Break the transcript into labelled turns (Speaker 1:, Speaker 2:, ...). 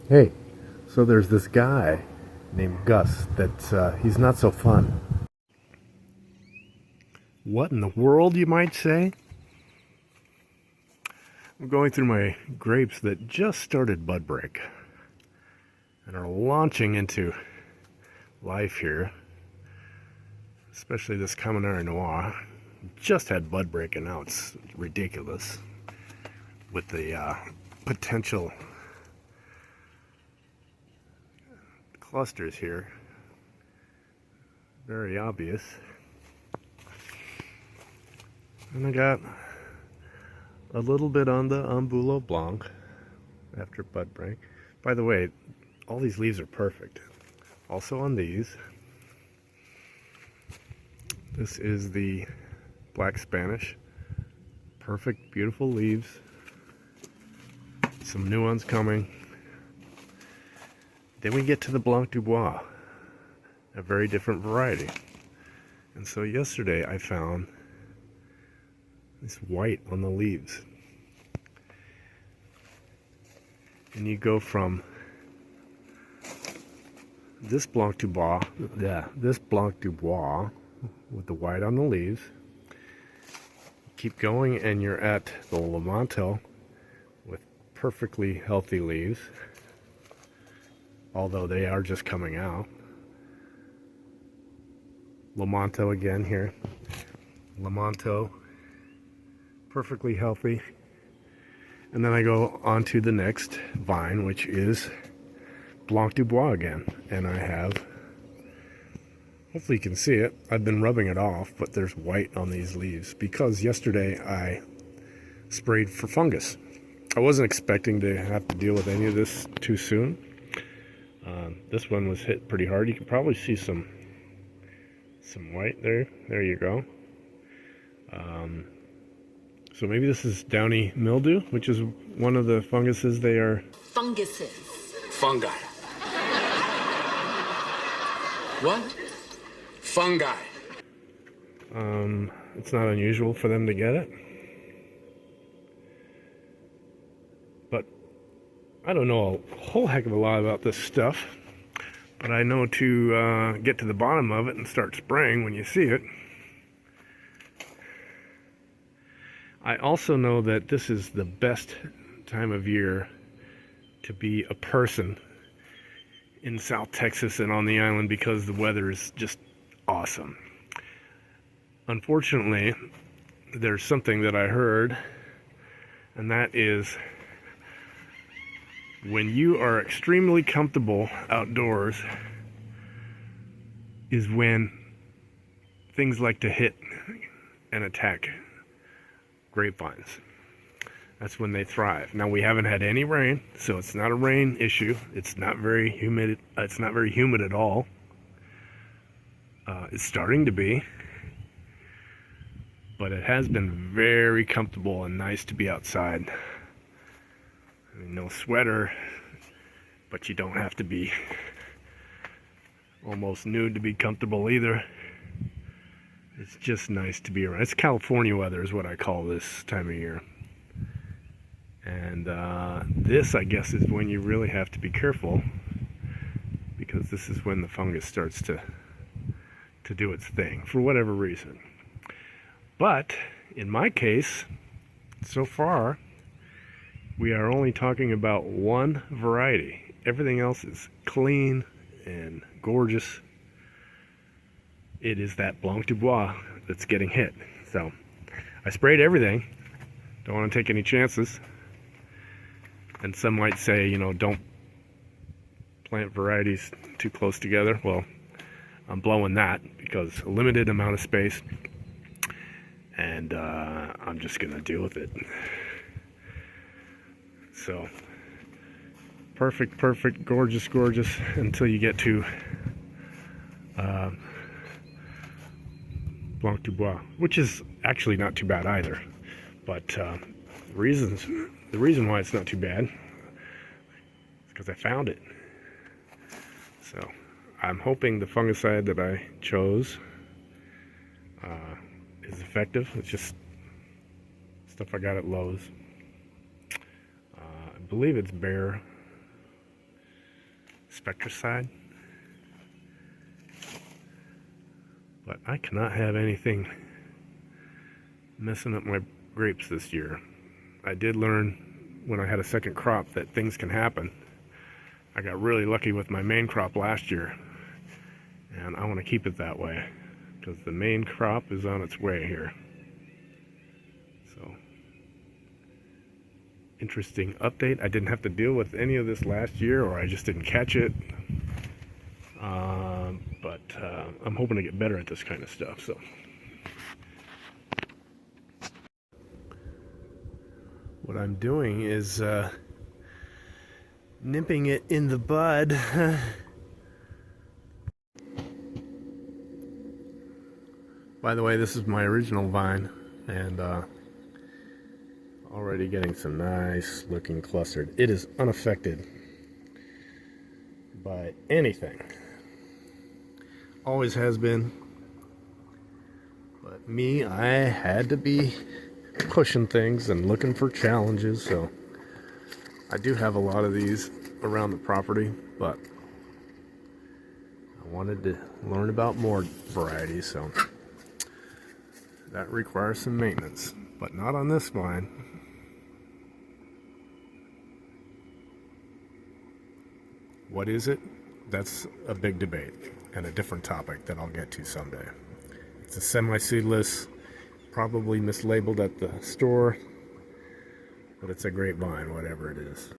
Speaker 1: Hey, so there's this guy named Gus that he's not so fun. What in the world, you might say? I'm going through my grapes that just started budbreak and are launching into life here, especially this Caminera Noir. Just had budbreak and now it's ridiculous with the potential clusters here. Very obvious. And I got a little bit on the Blanc after budbreak. By the way, all these leaves are perfect. Also on these. This is the Black Spanish. Perfect, beautiful leaves. Some new ones coming. Then we get to the Blanc Du Bois, a very different variety. And so yesterday I found this white on the leaves. And you go from this Blanc Du Bois, this Blanc Du Bois with the white on the leaves. Keep going and you're at the Lamanto with perfectly healthy leaves, although they are just coming out. Lamanto again here. Lamanto, perfectly healthy. And then I go on to the next vine, which is Blanc Du Bois again. And I have, hopefully you can see it, I've been rubbing it off, but there's white on these leaves because yesterday I sprayed for fungus. I wasn't expecting to have to deal with any of this too soon. This one was hit pretty hard. You can probably see some white there. There you go. So maybe this is downy mildew, which is one of the funguses they are.
Speaker 2: Funguses.
Speaker 3: Fungi. What? Fungi.
Speaker 1: It's not unusual for them to get it. But I don't know a whole heck of a lot about this stuff. But I know to get to the bottom of it and start spraying when you see it. I also know that this is the best time of year to be a person in South Texas and on the island because the weather is just awesome. Unfortunately, there's something that I heard, and that is when you are extremely comfortable outdoors is when things like to hit and attack grapevines. That's when they thrive. Now we haven't had any rain, so it's not a rain issue. It's not very humid. It's not very humid at all. It's starting to be, but it has been very comfortable and nice to be outside. I mean, no sweater, but you don't have to be almost nude to be comfortable either. It's just nice to be around. It's California weather is what I call this time of year. And this, I guess, is when you really have to be careful because this is when the fungus starts to do its thing for whatever reason. But in my case, so far, we are only talking about one variety. Everything else is clean and gorgeous. It is that Blanc Du Bois that's getting hit. So I sprayed everything. Don't want to take any chances. And some might say, you know, don't plant varieties too close together. Well, I'm blowing that because a limited amount of space. And I'm just going to deal with it. So perfect, gorgeous until you get to Blanc Du Bois, which is actually not too bad either. But the reason why it's not too bad is because I found it. So I'm hoping the fungicide that I chose is effective. It's just stuff I got at Lowe's. I believe it's Bear. spectricide. But I cannot have anything messing up my grapes this year. I did learn when I had a second crop that things can happen. I got really lucky with my main crop last year, and I want to keep it that way because the main crop is on its way here. So, interesting update. I didn't have to deal with any of this last year, or I just didn't catch it. But I'm hoping to get better at this kind of stuff. So, what I'm doing is nipping it in the bud. By the way, this is my original vine, and already getting some nice looking clustered. It is unaffected by anything. Always has been. But me, I had to be pushing things and looking for challenges, so I do have a lot of these around the property, but I wanted to learn about more varieties, so that requires some maintenance, but not on this vine. What is it? That's a big debate and a different topic that I'll get to someday. It's a semi-seedless, probably mislabeled at the store, but it's a grapevine, whatever it is.